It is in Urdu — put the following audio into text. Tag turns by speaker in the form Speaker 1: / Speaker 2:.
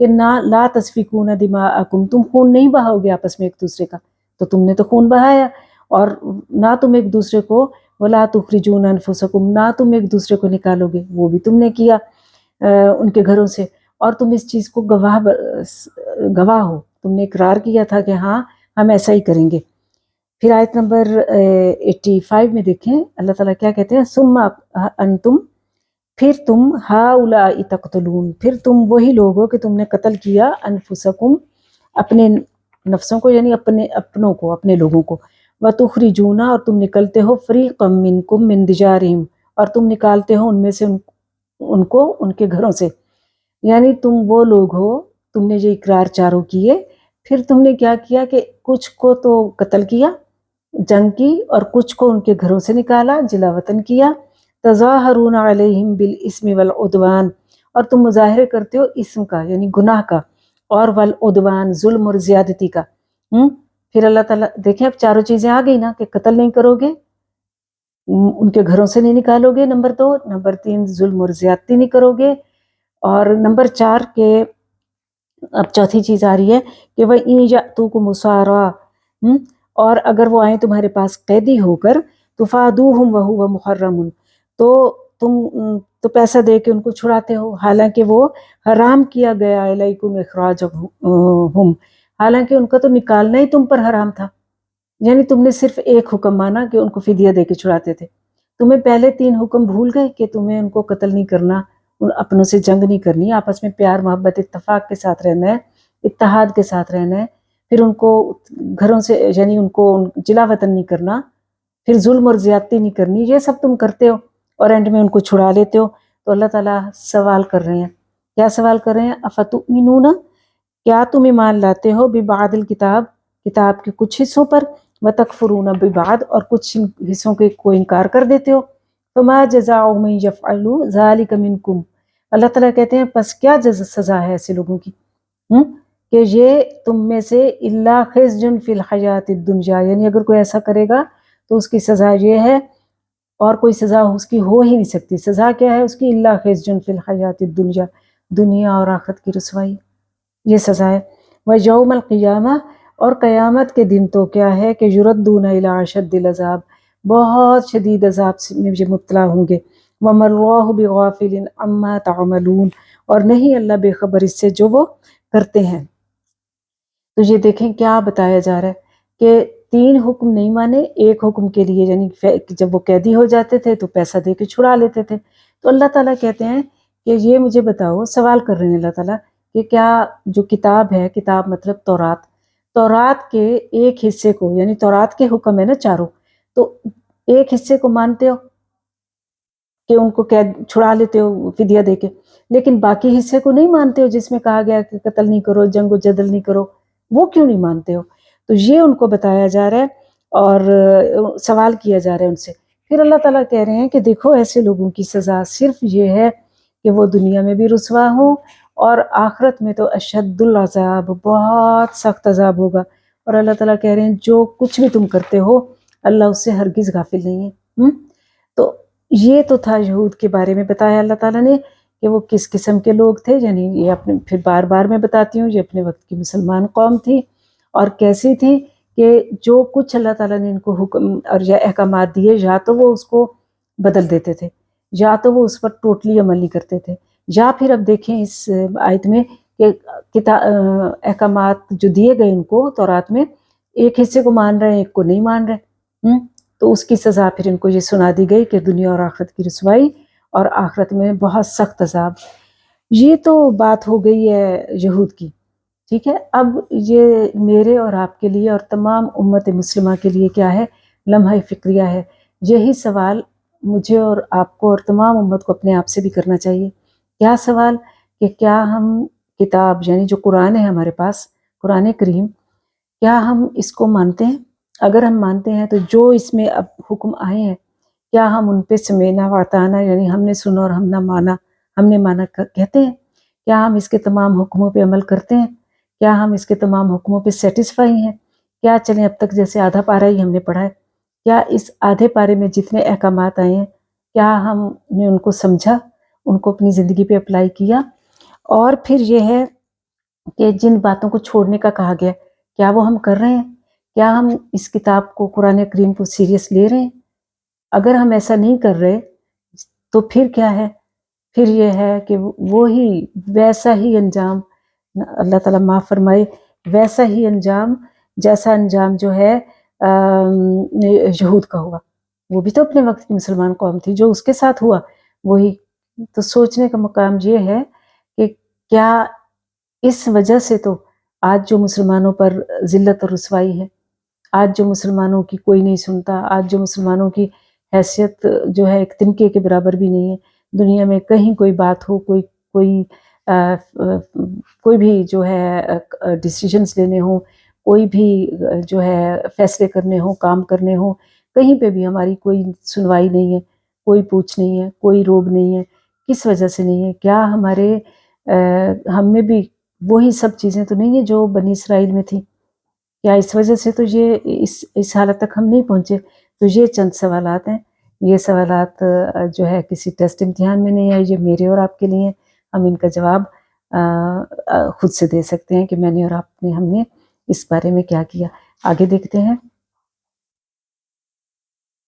Speaker 1: کہ نہ لا تسفکون دماءکم، تم خون نہیں بہاؤ گے آپس میں ایک دوسرے کا، تو تم نے تو خون بہایا، اور نہ تم ایک دوسرے کو ولا تخرجون انفسکم، نہ تم ایک دوسرے کو نکالو گے، وہ بھی تم نے کیا ان کے گھروں سے، اور تم اس چیز کو گواہ ہو، تم نے اقرار کیا تھا کہ ہاں ہم ایسا ہی کریں گے۔ پھر آیت نمبر 85 میں دیکھیں اللہ تعالیٰ کیا کہتے ہیں، ثم انتم، پھر تم ہؤلاء تقتلون، پھر تم وہی لوگ ہو کہ تم نے قتل کیا انفسکم، اپنے نفسوں کو، یعنی اپنوں کو، اپنے لوگوں کو، وتخرجون، اور تم نکلتے ہو فریقا منکم من دیارہم، اور تم نکالتے ہو ان میں سے ان کو ان کے گھروں سے، یعنی تم وہ لوگ ہو، تم نے یہ اقرار چاروں کیے، پھر تم نے کیا کیا کہ کچھ کو تو قتل کیا، جنگ کی، اور کچھ کو ان کے گھروں سے نکالا، جلا وطن کیا، تظاہرون علیہم بالاسم والعدوان، اور تم مظاہرے کرتے ہو اسم کا یعنی گناہ کا، اور والعدوان ظلم اور زیادتی کا۔ پھر اللہ تعالیٰ دیکھیں اب چاروں چیزیں آ گئی نا، کہ قتل نہیں کرو گے، ان کے گھروں سے نہیں نکالو گے، نمبر 2، نمبر 3 ظلم اور زیادتی نہیں کرو گے، اور نمبر 4 کہ اب چوتھی چیز آ رہی ہے کہ وَإِن يَأْتُوكُمْ أُسَارَىٰ، اور اگر وہ آئیں تمہارے پاس قیدی ہو کر، تُفَادُوهُمْ وَهُوَ مُحَرَّمٌ، تو تم تو پیسہ دے کے ان کو چھڑاتے ہو، حالانکہ وہ حرام کیا گیا علیکم اخراجہم، حالانکہ ان کا تو نکالنا ہی تم پر حرام تھا، یعنی تم نے صرف ایک حکم مانا کہ ان کو فدیہ دے کے چھڑاتے تھے، تمہیں پہلے 3 حکم بھول گئے کہ تمہیں ان کو قتل نہیں کرنا، اپنوں سے جنگ نہیں کرنی، آپس میں پیار محبت اتفاق کے ساتھ رہنا ہے، اتحاد کے ساتھ رہنا ہے، پھر ان کو گھروں سے یعنی ان کو جلا وطن نہیں کرنا، پھر ظلم اور زیادتی نہیں کرنی، یہ سب تم کرتے ہو اور اینڈ میں ان کو چھڑا لیتے ہو۔ تو اللہ تعالیٰ سوال کر رہے ہیں، کیا سوال کر رہے ہیں، افتؤمنون، کیا تم ایمان لاتے ہو ببعض الکتاب، کتاب کے کچھ حصوں پر، وتکفرون ببعض، اور کچھ حصوں کے کو انکار کر دیتے ہو، فما جزاء من یفعل ذلک منکم، اللہ تعالیٰ کہتے ہیں پس کیا سزا ہے ایسے لوگوں کی، کہ یہ تم میں سے الا خزی فی الحیات الدنیا، یعنی اگر کوئی ایسا کرے گا تو اس کی سزا یہ ہے، اور کوئی سزا اس کی ہو ہی نہیں سکتی، سزا کیا ہے اس کی، الا خزی فی الحیات الدنیا، دنیا اور آخرت کی رسوائی، یہ سزا ہے۔ ویوم القیامہ، اور قیامت کے دن تو کیا ہے کہ یردون الی اشد العذاب، بہت شدید عذاب میں یہ مبتلا ہوں گے، وما اللہ بغافل عما تعملون، اور نہیں اللہ بے خبر اس سے جو وہ کرتے ہیں۔ تو یہ دیکھیں کیا بتایا جا رہا ہے کہ 3 حکم نہیں مانے، ایک حکم کے لیے، یعنی جب وہ قیدی ہو جاتے تھے تو پیسہ دے کے چھڑا لیتے تھے، تو اللہ تعالیٰ کہتے ہیں کہ یہ مجھے بتاؤ، سوال کر رہے ہیں اللہ تعالیٰ کہ کیا جو کتاب ہے، کتاب مطلب تورات، تورات کے ایک حصے کو، یعنی تورات کے حکم ہے نا چاروں، تو ایک حصے کو مانتے ہو کہ ان کو قید چھڑا لیتے ہو فدیہ دے کے، لیکن باقی حصے کو نہیں مانتے ہو جس میں کہا گیا کہ قتل نہیں کرو، جنگ و جدل نہیں کرو، وہ کیوں نہیں مانتے ہو؟ تو یہ ان کو بتایا جا رہا ہے اور سوال کیا جا رہا ہے ان سے۔ پھر اللہ تعالیٰ کہہ رہے ہیں کہ دیکھو ایسے لوگوں کی سزا صرف یہ ہے کہ وہ دنیا میں بھی رسوا ہوں، اور آخرت میں تو اشد العذاب، بہت سخت عذاب ہوگا، اور اللہ تعالیٰ کہہ رہے ہیں جو کچھ بھی تم کرتے ہو اللہ اس سے ہرگز غافل نہیں ہے۔ تو یہ تو تھا یہود کے بارے میں بتایا اللہ تعالیٰ نے کہ وہ کس قسم کے لوگ تھے، یعنی یہ اپنے پھر بار بار میں بتاتی ہوں، یہ اپنے وقت کی مسلمان قوم تھی، اور کیسی تھی کہ جو کچھ اللہ تعالیٰ نے ان کو حکم اور یا احکامات دیے، یا تو وہ اس کو بدل دیتے تھے، یا تو وہ اس پر ٹوٹلی عمل نہیں کرتے تھے، یا پھر اب دیکھیں اس آیت میں کہ احکامات جو دیے گئے ان کو تورات میں، ایک حصے کو مان رہے ہیں، ایک کو نہیں مان رہے، تو اس کی سزا پھر ان کو یہ سنا دی گئی کہ دنیا اور آخرت کی رسوائی، اور آخرت میں بہت سخت عذاب۔ یہ تو بات ہو گئی ہے یہود کی، ٹھیک ہے۔ اب یہ میرے اور آپ کے لیے اور تمام امت مسلمہ کے لیے کیا ہے، لمحہ فکریہ ہے۔ یہی سوال مجھے اور آپ کو اور تمام امت کو اپنے آپ سے بھی کرنا چاہیے۔ کیا سوال کہ کیا ہم کتاب یعنی جو قرآن ہے ہمارے پاس، قرآن کریم، کیا ہم اس کو مانتے ہیں؟ اگر ہم مانتے ہیں تو جو اس میں اب حکم آئے ہیں، کیا ہم ان پہ سمینا واطانا، یعنی ہم نے سنا اور ہم نے مانا کہتے ہیں؟ کیا ہم اس کے تمام حکموں پہ عمل کرتے ہیں؟ کیا ہم اس کے تمام حکموں پہ سیٹسفائی ہیں؟ کیا چلیں اب تک جیسے آدھا پارہ ہی ہم نے پڑھا ہے، کیا اس آدھے پارے میں جتنے احکامات آئے ہیں کیا ہم نے ان کو سمجھا، ان کو اپنی زندگی پہ اپلائی کیا؟ اور پھر یہ ہے کہ جن باتوں کو چھوڑنے کا کہا گیا کیا وہ ہم کر رہے ہیں؟ کیا ہم اس کتاب کو قرآن کریم کو سیریس لے رہے ہیں؟ اگر ہم ایسا نہیں کر رہے تو پھر کیا ہے؟ پھر یہ ہے کہ وہی ویسا ہی انجام، اللہ تعالیٰ معاف فرمائے، ویسا ہی انجام جیسا انجام جو ہے یہود کا ہوا. وہ بھی تو اپنے وقت کی مسلمان قوم تھی، جو اس کے ساتھ ہوا وہی. تو سوچنے کا مقام یہ ہے کہ کیا اس وجہ سے تو آج جو مسلمانوں پر ذلت اور رسوائی ہے، آج جو مسلمانوں کی کوئی نہیں سنتا، آج جو مسلمانوں کی حیثیت جو ہے ایک تنکے کے برابر بھی نہیں ہے. دنیا میں کہیں کوئی بات ہو، کوئی بھی جو ہے ڈیسیجنز لینے ہوں، کوئی بھی جو ہے فیصلے کرنے ہوں، کام کرنے ہوں، کہیں پہ بھی ہماری کوئی سنوائی نہیں ہے، کوئی پوچھ نہیں ہے، کوئی روب نہیں ہے. کس وجہ سے نہیں ہے؟ کیا ہم میں بھی وہی سب چیزیں تو نہیں ہیں جو بنی اسرائیل میں تھی؟ کیا اس وجہ سے تو یہ اس حالت تک ہم نہیں پہنچے؟ تو یہ چند سوالات ہیں. یہ سوالات جو ہے کسی ٹیسٹ امتحان میں نہیں آئے، یہ میرے اور آپ کے لیے ہیں. ہم ان کا جواب خود سے دے سکتے ہیں کہ میں نے اور ہم نے اس بارے میں کیا کیا. آگے دیکھتے ہیں.